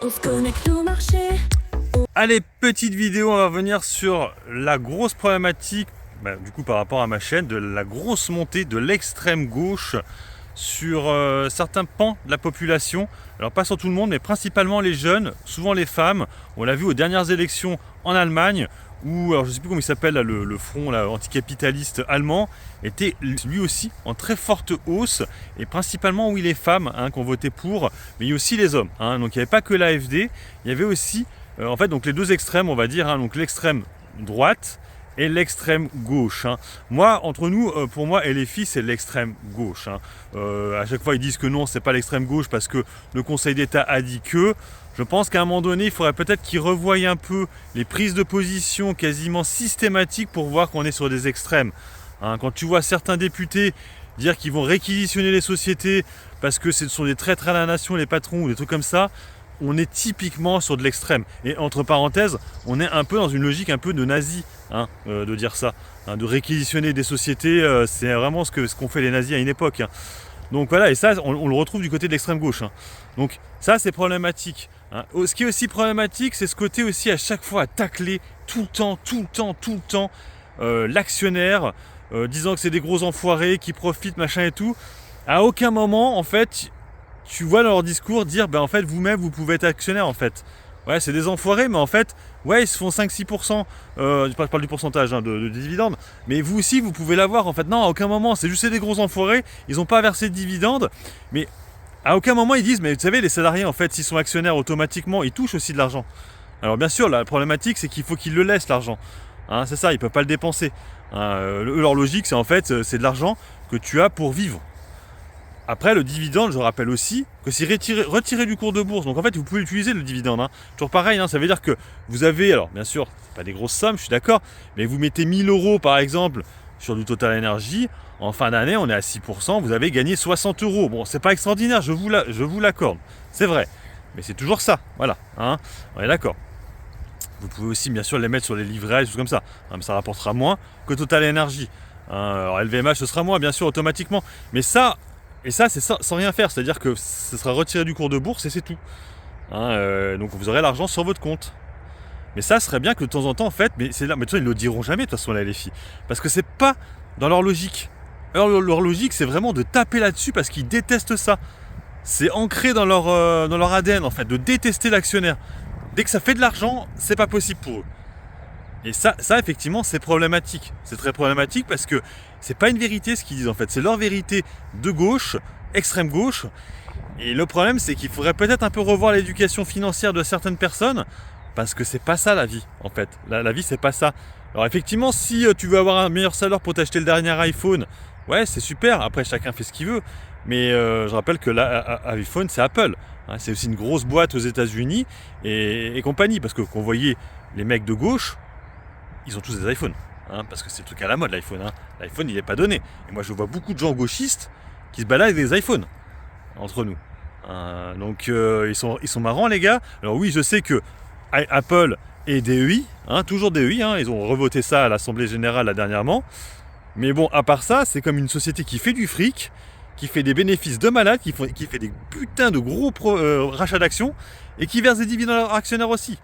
On se connecte au marché. Allez, petite vidéo, on va revenir sur la grosse problématique, du coup par rapport à ma chaîne, de la grosse montée de l'extrême gauche sur certains pans de la population. Alors pas sur tout le monde, mais principalement les jeunes, souvent les femmes. On l'a vu aux dernières élections en Allemagne, où, alors je ne sais plus comment il s'appelle, là, le front là, anticapitaliste allemand, était lui aussi en très forte hausse, et principalement oui les femmes qui ont voté pour, mais il y a aussi les hommes. Donc il n'y avait pas que l'AfD, il y avait aussi en fait donc les deux extrêmes, on va dire, donc l'extrême droite et l'extrême gauche. Moi, entre nous, pour moi, LFI, c'est l'extrême gauche. À chaque fois, ils disent que non, c'est pas l'extrême gauche parce que le Conseil d'État a dit que. Je pense qu'à un moment donné, il faudrait peut-être qu'ils revoient un peu les prises de position quasiment systématiques pour voir qu'on est sur des extrêmes. Quand tu vois certains députés dire qu'ils vont réquisitionner les sociétés parce que ce sont des traîtres à la nation, les patrons ou des trucs comme ça, on est typiquement sur de l'extrême. Et entre parenthèses, on est un peu dans une logique un peu de nazi, de dire ça. De réquisitionner des sociétés, c'est vraiment ce qu'ont fait les nazis à une époque. Donc voilà, et ça, on le retrouve du côté de l'extrême gauche. Donc ça, c'est problématique. Ce qui est aussi problématique, c'est ce côté aussi à chaque fois à tacler tout le temps l'actionnaire, disant que c'est des gros enfoirés qui profitent, machin et tout. À aucun moment, en fait, tu vois dans leur discours dire, en fait, vous-même, vous pouvez être actionnaire, en fait. Ouais, c'est des enfoirés, mais en fait, ouais, ils se font 5-6%, je parle du pourcentage de dividendes, mais vous aussi, vous pouvez l'avoir, en fait. Non, à aucun moment, c'est juste des gros enfoirés, ils n'ont pas versé de dividendes, mais à aucun moment, ils disent, mais vous savez, les salariés, en fait, s'ils sont actionnaires automatiquement, ils touchent aussi de l'argent. Alors bien sûr, la problématique, c'est qu'il faut qu'ils le laissent, l'argent. C'est ça, ils ne peuvent pas le dépenser. Leur logique, c'est en fait, c'est de l'argent que tu as pour vivre. Après, le dividende, je rappelle aussi que c'est retiré du cours de bourse. Donc en fait, vous pouvez utiliser le dividende. Toujours pareil, ça veut dire que vous avez, alors bien sûr, c'est pas des grosses sommes, je suis d'accord, mais vous mettez 1000 € par exemple sur du Total Energy, en fin d'année, on est à 6%, vous avez gagné 60 €. Bon, c'est pas extraordinaire, je vous l'accorde, c'est vrai. Mais c'est toujours ça, voilà, on est d'accord. Vous pouvez aussi bien sûr les mettre sur les livrets, des choses comme ça. Mais ça rapportera moins que Total Energy. Alors LVMH, ce sera moins, bien sûr, automatiquement. Mais ça, c'est sans rien faire, c'est-à-dire que ce sera retiré du cours de bourse et c'est tout. Donc vous aurez l'argent sur votre compte. Mais ça serait bien que de temps en temps, en fait, mais c'est là, mais de toute façon, ils ne le diront jamais de toute façon, la LFI. Parce que c'est pas dans leur logique. Alors leur logique, c'est vraiment de taper là-dessus parce qu'ils détestent ça. C'est ancré dans leur ADN, en fait, de détester l'actionnaire. Dès que ça fait de l'argent, c'est pas possible pour eux. Et ça effectivement, c'est problématique. C'est très problématique parce que c'est pas une vérité ce qu'ils disent en fait. C'est leur vérité de gauche, extrême gauche. Et le problème, c'est qu'il faudrait peut-être un peu revoir l'éducation financière de certaines personnes parce que c'est pas ça la vie en fait. La vie, c'est pas ça. Alors effectivement, si tu veux avoir un meilleur salaire pour t'acheter le dernier iPhone, ouais, c'est super. Après, chacun fait ce qu'il veut. Mais je rappelle que l'iPhone, c'est Apple. C'est aussi une grosse boîte aux États-Unis et compagnie. Parce que quand vous voyez les mecs de gauche, ils ont tous des iPhones. Parce que c'est le truc à la mode, l'iPhone. L'iPhone, il n'est pas donné. Et moi, je vois beaucoup de gens gauchistes qui se baladent avec des iPhones entre nous. Donc, ils sont marrants, les gars. Alors oui, je sais que Apple est DEI, toujours DEI. Ils ont revoté ça à l'Assemblée Générale là, dernièrement. Mais bon, à part ça, c'est comme une société qui fait du fric, qui fait des bénéfices de malade, qui fait des putains de gros rachats d'actions et qui verse des dividendes à leurs actionnaires aussi.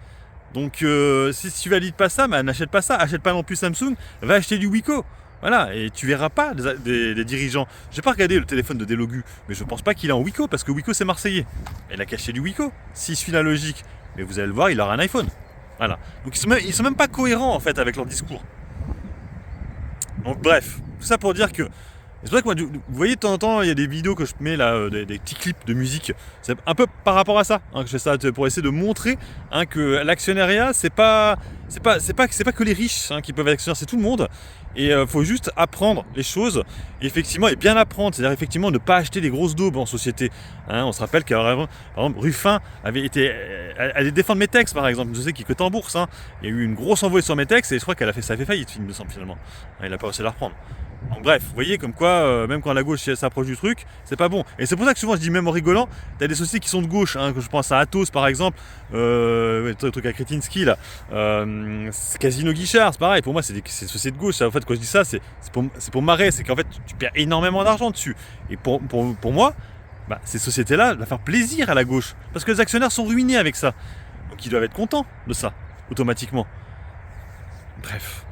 Donc si tu valides pas ça, n'achète pas ça, achète pas non plus Samsung, va acheter du Wiko. Voilà, et tu verras pas des dirigeants. J'ai pas regardé le téléphone de Delogu, mais je pense pas qu'il est en Wiko, parce que Wiko c'est marseillais. Il a caché du Wiko, s'il suit la logique. Mais vous allez le voir, il aura un iPhone. Voilà. Donc ils sont même pas cohérents en fait avec leur discours. Donc bref, tout ça pour dire que c'est pour ça que moi, vous voyez de temps en temps, il y a des vidéos que je mets là, des petits clips de musique. C'est un peu par rapport à ça que je fais ça pour essayer de montrer que l'actionnariat, c'est pas que les riches qui peuvent être actionnaires, c'est tout le monde. Et faut juste apprendre les choses, et bien apprendre, c'est-à-dire effectivement ne pas acheter des grosses daubes en société. On se rappelle par exemple, Ruffin allait défendre Metex par exemple. Je sais qu'il cote en bourse. Il y a eu une grosse envolée sur Metex et je crois ça a fait faillite, il me semble finalement. Il n'a pas réussi à la reprendre. Donc, bref, vous voyez comme quoi, même quand la gauche s'approche du truc, c'est pas bon. Et c'est pour ça que souvent je dis, même en rigolant, t'as des sociétés qui sont de gauche, que je pense à Atos par exemple, le truc à Kretinsky là, Casino Guichard, c'est pareil, pour moi c'est des sociétés de gauche. En fait, quand je dis ça, c'est pour marrer, c'est qu'en fait tu perds énormément d'argent dessus. Et pour moi, bah, ces sociétés-là vont faire plaisir à la gauche. Parce que les actionnaires sont ruinés avec ça. Donc ils doivent être contents de ça, automatiquement. Bref.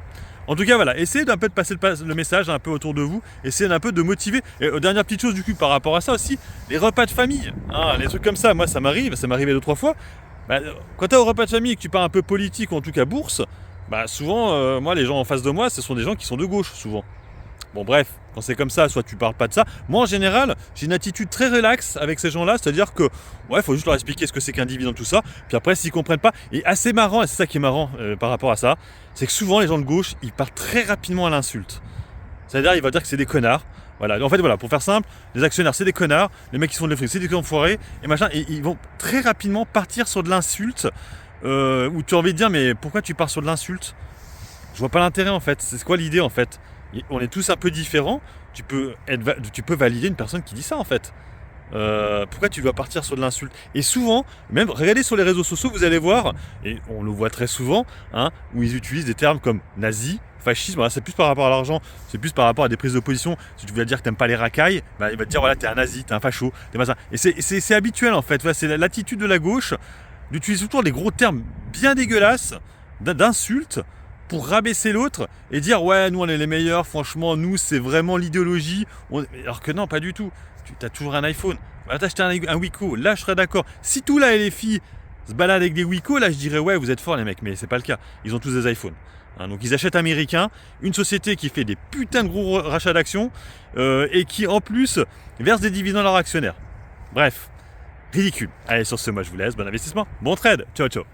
En tout cas, voilà, essayez d'un peu de passer le message un peu autour de vous, essayez d'un peu de motiver. Et dernière petite chose du coup par rapport à ça aussi, les repas de famille, hein, les trucs comme ça, moi ça m'est arrivé 2-3 fois. Bah, quand tu es au repas de famille et que tu parles un peu politique ou en tout cas bourse, bah souvent, moi les gens en face de moi, ce sont des gens qui sont de gauche, souvent. Bon bref, quand c'est comme ça, soit tu parles pas de ça. Moi en général, j'ai une attitude très relaxe avec ces gens-là, c'est-à-dire que ouais, faut juste leur expliquer ce que c'est qu'un dividende, tout ça. Puis après, s'ils comprennent pas, et assez marrant, et c'est ça qui est marrant par rapport à ça, c'est que souvent les gens de gauche, ils partent très rapidement à l'insulte. C'est-à-dire, ils vont dire que c'est des connards. Voilà. En fait, voilà, pour faire simple, les actionnaires, c'est des connards, les mecs qui font de l'effet, c'est des enfoirés, et machin, et ils vont très rapidement partir sur de l'insulte, où tu as envie de dire, mais pourquoi tu pars sur de l'insulte? Je vois pas l'intérêt en fait. C'est quoi l'idée en fait? On est tous un peu différents. Tu peux valider une personne qui dit ça en fait. Pourquoi tu dois partir sur de l'insulte? Et souvent, même regardez sur les réseaux sociaux, vous allez voir, et on le voit très souvent, hein, où ils utilisent des termes comme nazi, fascisme. Voilà, c'est plus par rapport à l'argent, c'est plus par rapport à des prises de position. Si tu veux dire que t'aimes pas les racailles, bah, il va te dire voilà, t'es un nazi, t'es un facho, t'es machin. Et c'est habituel en fait. Voilà, c'est l'attitude de la gauche d'utiliser toujours des gros termes bien dégueulasses d'insultes pour rabaisser l'autre et dire ouais, nous on est les meilleurs, franchement, nous c'est vraiment l'idéologie. Alors que non, pas du tout. Tu as toujours un iPhone. Va t'acheter un Wiko. Là, je serais d'accord. Si tout là et les filles se baladent avec des Wiko, là je dirais ouais, vous êtes forts les mecs, mais c'est pas le cas. Ils ont tous des iPhones. Hein, donc ils achètent américain, une société qui fait des putains de gros rachats d'actions et qui en plus verse des dividendes à leurs actionnaires. Bref, ridicule. Allez, sur ce, moi je vous laisse. Bon investissement, bon trade. Ciao, ciao.